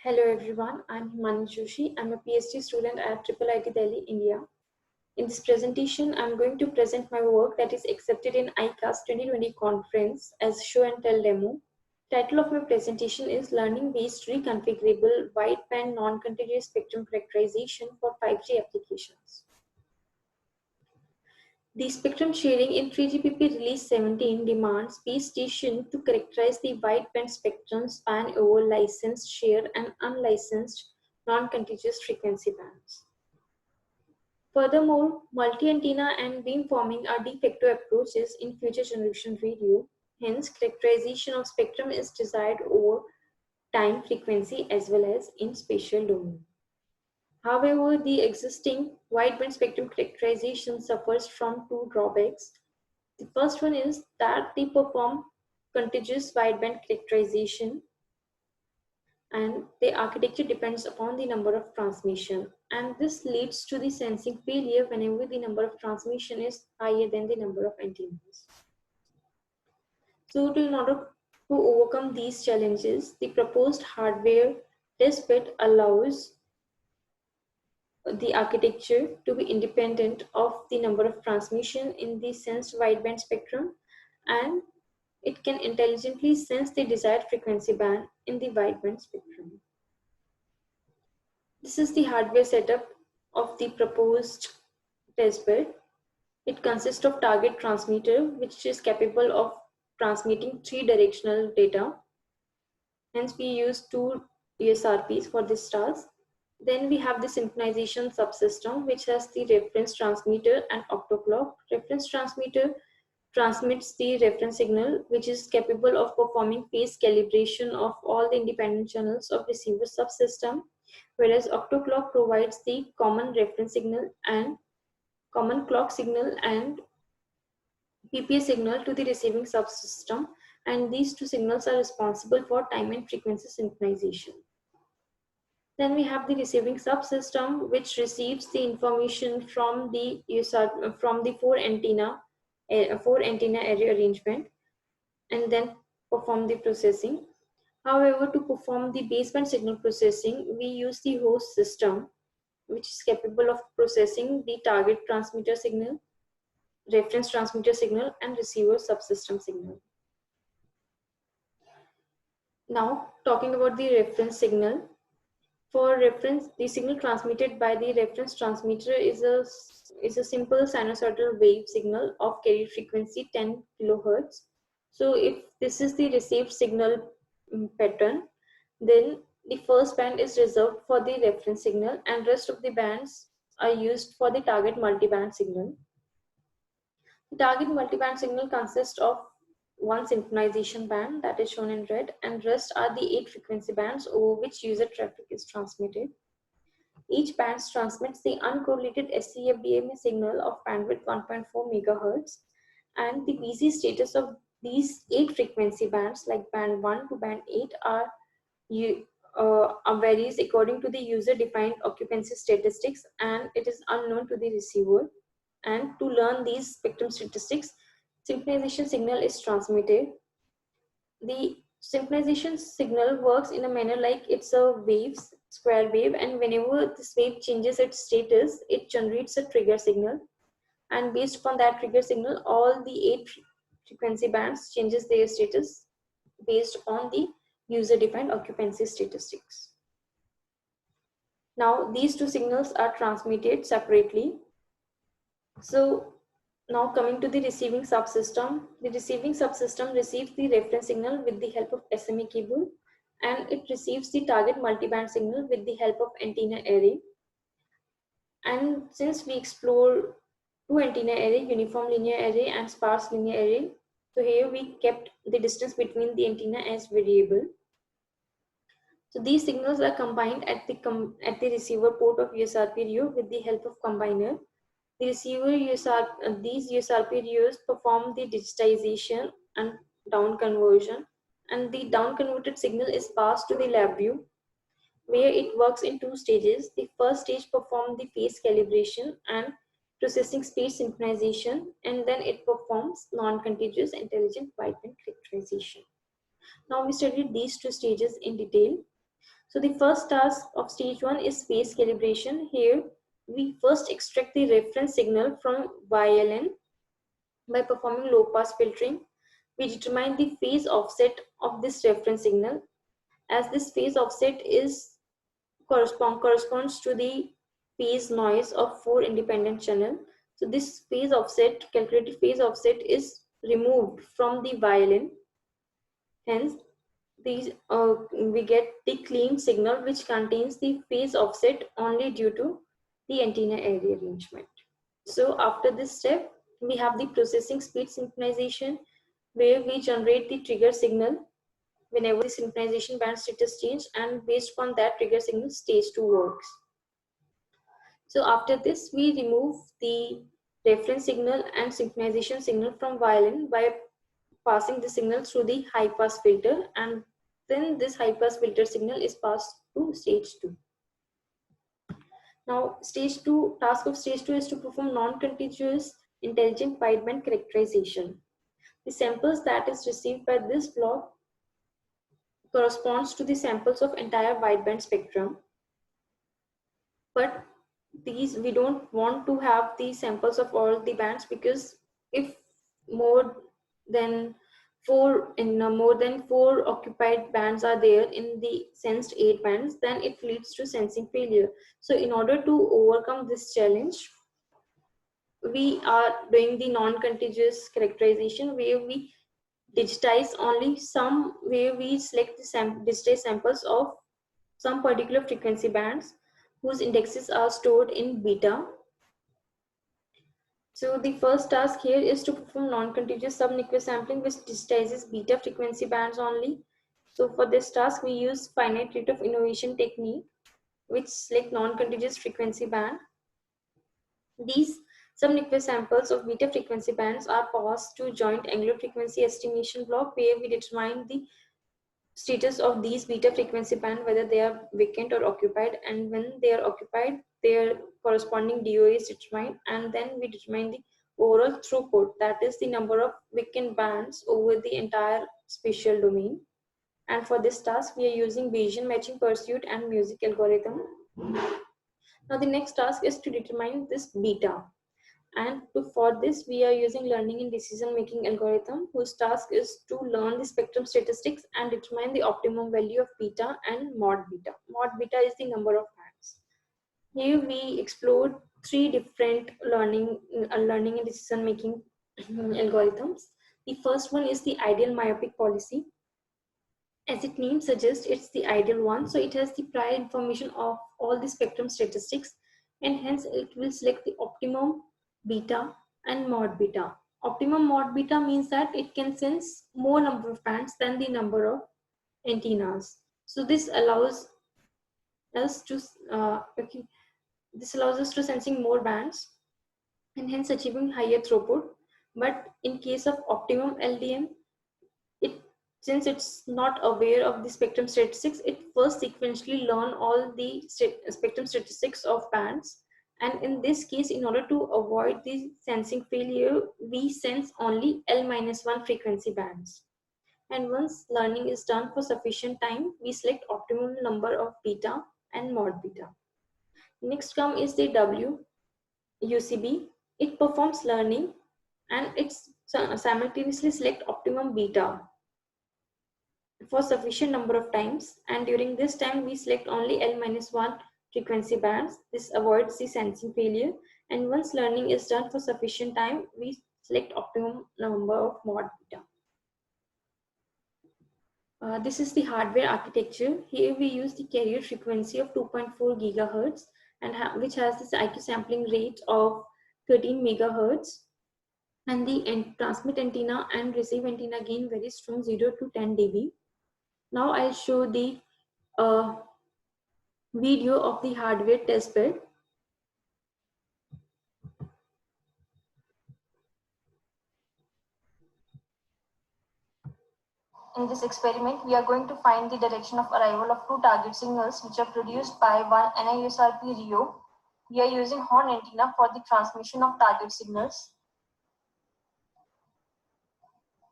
Hello everyone, I'm Himani Joshi. I'm a PhD student at IIIT Delhi, India. In this presentation, I'm going to present my work that is accepted in ICAST 2020 conference as show and tell demo. Title of my presentation is Learning-Based Reconfigurable Wideband Non-Contiguous Spectrum Characterization for 5G Applications. The spectrum sharing in 3GPP Release 17 demands base station to characterize the wideband spectrum span over licensed, shared, and unlicensed non-contiguous frequency bands. Furthermore, multi-antenna and beamforming are de facto approaches in future generation radio. Hence, characterization of spectrum is desired over time, frequency, as well as in spatial domain. However, the existing wideband spectrum characterization suffers from two drawbacks. The first one is that they perform contiguous wideband characterization and the architecture depends upon the number of transmission, and this leads to the sensing failure whenever the number of transmission is higher than the number of antennas. So in order to overcome these challenges, the proposed hardware testbed allows the architecture to be independent of the number of transmission in the sensed wideband spectrum, and it can intelligently sense the desired frequency band in the wideband spectrum. This is the hardware setup of the proposed testbed. It consists of target transmitter, which is capable of transmitting 3-directional data. Hence, we use 2 ESRPs for this task. Then we have the synchronization subsystem, which has the reference transmitter and octoclock. Reference transmitter transmits the reference signal, which is capable of performing phase calibration of all the independent channels of receiver subsystem, whereas octoclock provides the common reference signal and common clock signal and PPA signal to the receiving subsystem, and these two signals are responsible for time and frequency synchronization. Then we have the receiving subsystem, which receives the information from the four antenna array arrangement and then perform the processing. However, to perform the baseband signal processing, we use the host system, which is capable of processing the target transmitter signal, reference transmitter signal, and receiver subsystem signal. Now, talking about the reference signal. For reference, the signal transmitted by the reference transmitter is a simple sinusoidal wave signal of carrier frequency 10 kHz. So if this is the received signal pattern, then the first band is reserved for the reference signal and rest of the bands are used for the target multiband signal. The target multiband signal consists of one synchronization band that is shown in red, and rest are the 8 frequency bands over which user traffic is transmitted. Each band transmits the uncorrelated SCFDMA signal of bandwidth 1.4 MHz, and the busy status of these 8 frequency bands, like band 1 to band 8, varies according to the user-defined occupancy statistics, and it is unknown to the receiver. And to learn these spectrum statistics, synchronization signal is transmitted. The synchronization signal works in a manner like it's a square wave, and whenever this wave changes its status, it generates a trigger signal, and based upon that trigger signal, all the 8 frequency bands changes their status based upon the user-defined occupancy statistics. Now, these two signals are transmitted separately. So now coming to the receiving subsystem, the receiving subsystem receives the reference signal with the help of SMA cable, and it receives the target multiband signal with the help of antenna array. And since we explore two antenna array, uniform linear array and sparse linear array, so here we kept the distance between the antenna as variable. So these signals are combined at the receiver port of USRP radio with the help of combiner. The receiver these USRP radios perform the digitization and down conversion, and the down converted signal is passed to the LabVIEW, where it works in 2 stages. The first stage performs the phase calibration and processing speed synchronization, and then it performs non-contiguous intelligent wideband characterization. Now we studied these 2 stages in detail. So the first task of stage 1 is phase calibration. Here we first extract the reference signal from YLN by performing low pass filtering. We determine the phase offset of this reference signal, as this phase offset is corresponds to the phase noise of 4 independent channel. So this phase offset, calculated phase offset, is removed from the violin. Hence, we get the clean signal which contains the phase offset only due to the antenna area arrangement. So after this step, we have the processing speed synchronization, where we generate the trigger signal whenever the synchronization band status change, and based upon that trigger signal, stage 2 works. So after this, we remove the reference signal and synchronization signal from violin by passing the signal through the high pass filter, and then this high pass filter signal is passed to stage 2. Now task of stage 2 is to perform non-contiguous intelligent wideband characterization. The samples that is received by this block corresponds to the samples of entire wideband spectrum, but these we don't want to have the samples of all the bands, because if more than more than four occupied bands are there in the sensed 8 bands, then it leads to sensing failure. So in order to overcome this challenge, we are doing the non-contiguous characterization, where we digitize only some, where we select the digitized samples of some particular frequency bands whose indexes are stored in beta. So the first task here is to perform non-contiguous sub-Nyquist sampling, which digitizes beta frequency bands only. So for this task, we use finite rate of innovation technique, which select non-contiguous frequency band. These sub-Nyquist samples of beta frequency bands are passed to joint angular frequency estimation block, where we determine the status of these beta frequency band, whether they are vacant or occupied, and when they are occupied, their corresponding DOA is determined, and then we determine the overall throughput, that is the number of vacant bands over the entire spatial domain. And for this task, we are using Bayesian matching pursuit and music algorithm. Now the next task is to determine this beta, and for this we are using learning and decision making algorithm, whose task is to learn the spectrum statistics and determine the optimum value of beta and mod beta. Mod beta is the number of bands. Here we explored 3 different learning and decision making algorithms. The first one is the ideal myopic policy. As its name suggests, it's the ideal one, so it has the prior information of all the spectrum statistics, and hence it will select the optimum beta and mod beta. Optimum mod beta means that it can sense more number of bands than the number of antennas. So this allows us to sensing more bands and hence achieving higher throughput. But in case of optimum LDM, since it's not aware of the spectrum statistics, it first sequentially learn all the spectrum statistics of bands. And in this case, in order to avoid the sensing failure, we sense only L-1 frequency bands. And once learning is done for sufficient time, we select optimum number of beta and mod beta. Next come is the WUCB. It performs learning and it's simultaneously select optimum beta for sufficient number of times, and during this time we select only L-1 frequency bands. This avoids the sensing failure, and once learning is done for sufficient time, we select optimum number of mod beta. This is the hardware architecture. Here we use the carrier frequency of 2.4 gigahertz, and which has this IQ sampling rate of 13 megahertz, and the transmit antenna and receive antenna gain varies from 0 to 10 dB. Now I'll show the video of the hardware testbed. In this experiment, we are going to find the direction of arrival of 2 target signals which are produced by one NISRP RIO. We are using horn antenna for the transmission of target signals.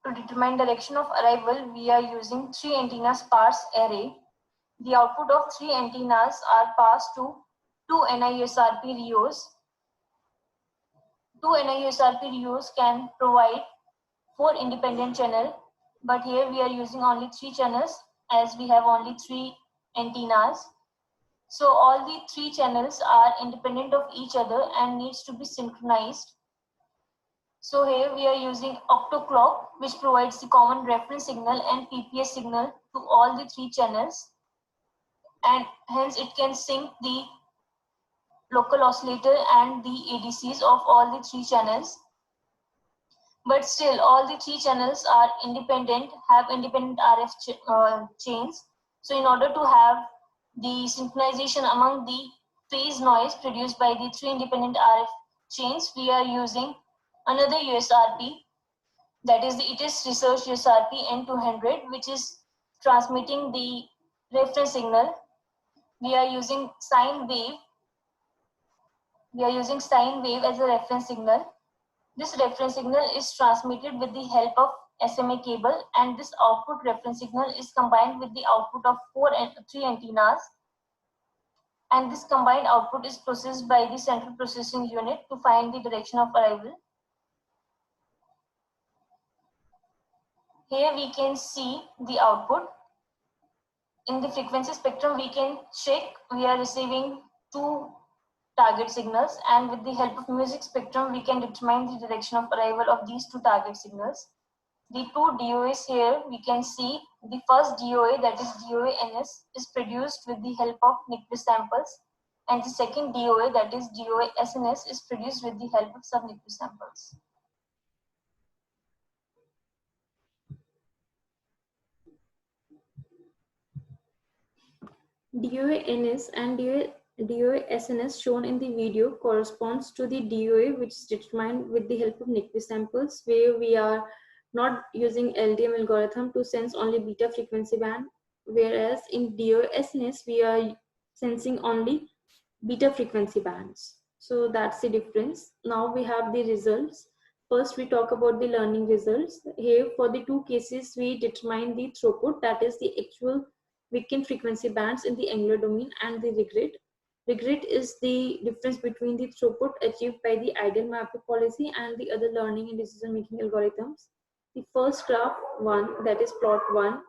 To determine direction of arrival, we are using 3 antenna sparse array. the output of 3 antennas are passed to 2 NISRP rheos. 2 NISRP rheos can provide 4 independent channels, but here we are using only 3 channels as we have only 3 antennas. So all the 3 channels are independent of each other and needs to be synchronized. So here we are using octoclock, which provides the common reference signal and PPS signal to all the 3 channels, and hence it can sync the local oscillator and the ADCs of all the 3 channels. But still, all the 3 channels are independent, have independent RF chains. So in order to have the synchronization among the phase noise produced by the 3 independent RF chains, we are using another USRP, that is the ITIS Research USRP N200, which is transmitting the reference signal. We are using sine wave. We are using sine wave as a reference signal. This reference signal is transmitted with the help of SMA cable, and this output reference signal is combined with the output of 3 antennas, and this combined output is processed by the central processing unit to find the direction of arrival. Here we can see the output. In the frequency spectrum, we can check we are receiving 2 target signals, and with the help of music spectrum, we can determine the direction of arrival of these 2 target signals. The 2 DOAs here, we can see the first DOA, that is DOA NS, is produced with the help of Nyquist samples, and the second DOA, that is DOA SNS, is produced with the help of sub-Nyquist samples. DOA-NS and DOA-SNS shown in the video corresponds to the DOA, which is determined with the help of Nyquist samples, where we are not using LDM algorithm to sense only beta frequency band, whereas in DOA-SNS we are sensing only beta frequency bands. So that's the difference. Now we have the results. First we talk about the learning results. Here for the 2 cases we determine the throughput, that is the actual weakened frequency bands in the angular domain, and the regret. Regret is the difference between the throughput achieved by the ideal mapping policy and the other learning and decision making algorithms. The first graph 1, that is plot 1,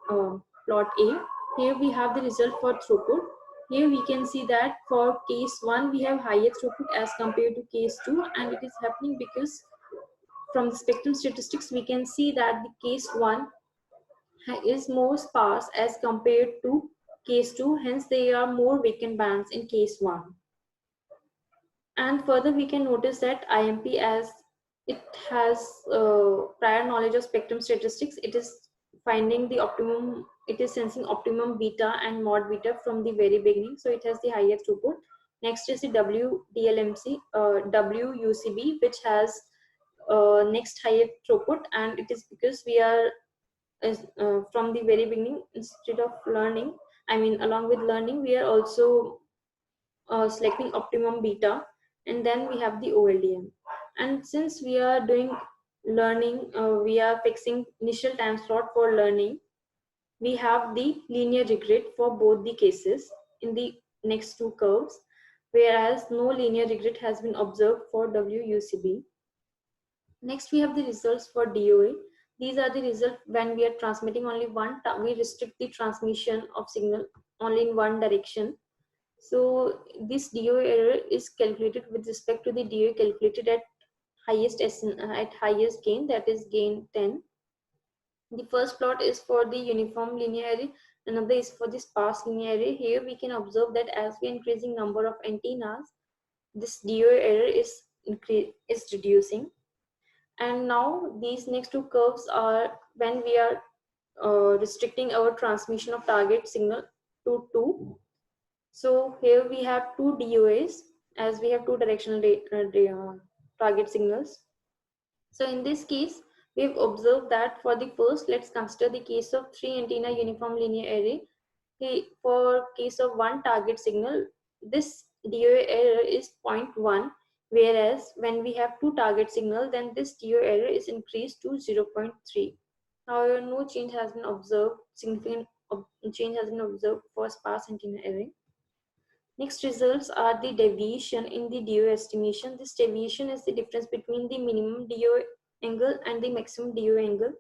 plot A. Here we have the result for throughput. Here we can see that for case 1 we have higher throughput as compared to case 2, and it is happening because from the spectrum statistics we can see that the case 1 is more sparse as compared to case 2, hence there are more vacant bands in case 1. And further we can notice that IMP, as it has prior knowledge of spectrum statistics, it is finding the optimum, it is sensing optimum beta and mod beta from the very beginning, so it has the higher throughput. Next is the WDLMC, WUCB, which has next higher throughput, and it is because we are from the very beginning, instead of learning, along with learning, we are also selecting optimum beta, and then we have the OLDM. And since we are doing learning, we are fixing initial time slot for learning, we have the linear regret for both the cases in the next 2 curves, whereas no linear regret has been observed for WUCB. Next, we have the results for DOA. These are the results when we are transmitting only one, we restrict the transmission of signal only in one direction. So this DOA error is calculated with respect to the DOA calculated at highest gain, that is gain 10. The first plot is for the uniform linear array, another is for the sparse linear array. Here we can observe that as we are increasing number of antennas, this DOA error is reducing. And now these next 2 curves are when we are restricting our transmission of target signal to 2. So here we have 2 DOAs, as we have 2 directional target signals. So in this case, we've observed that for the first, let's consider the case of 3 antenna uniform linear array. For case of 1 target signal, this DOA error is 0.1. Whereas when we have 2 target signal, then this DOA error is increased to 0.3. However, no change has been observed, significant change has been observed for sparse antenna array. Next results are the deviation in the DO estimation. This deviation is the difference between the minimum DO angle and the maximum DO angle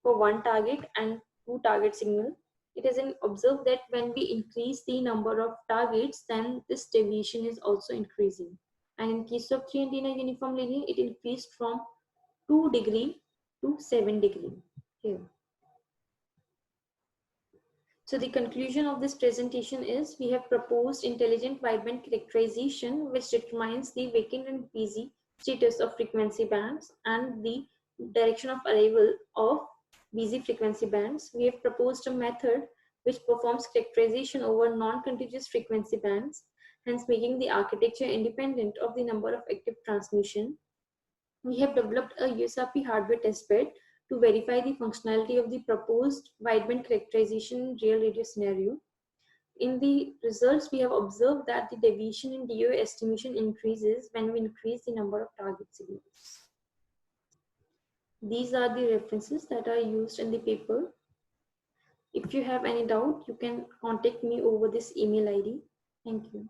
for one target and two target signal. It has been observed that when we increase the number of targets, then this deviation is also increasing. And in case of 3 antenna uniform linear, it increased from 2 degree to 7 degree here. So the conclusion of this presentation is we have proposed intelligent wideband characterization which determines the vacant and busy status of frequency bands and the direction of arrival of busy frequency bands. We have proposed a method which performs characterization over non-contiguous frequency bands, hence making the architecture independent of the number of active transmission. We have developed a USRP hardware testbed to verify the functionality of the proposed wideband characterization in real radio scenario. In the results, we have observed that the deviation in DO estimation increases when we increase the number of target signals. These are the references that are used in the paper. If you have any doubt, you can contact me over this email ID. Thank you.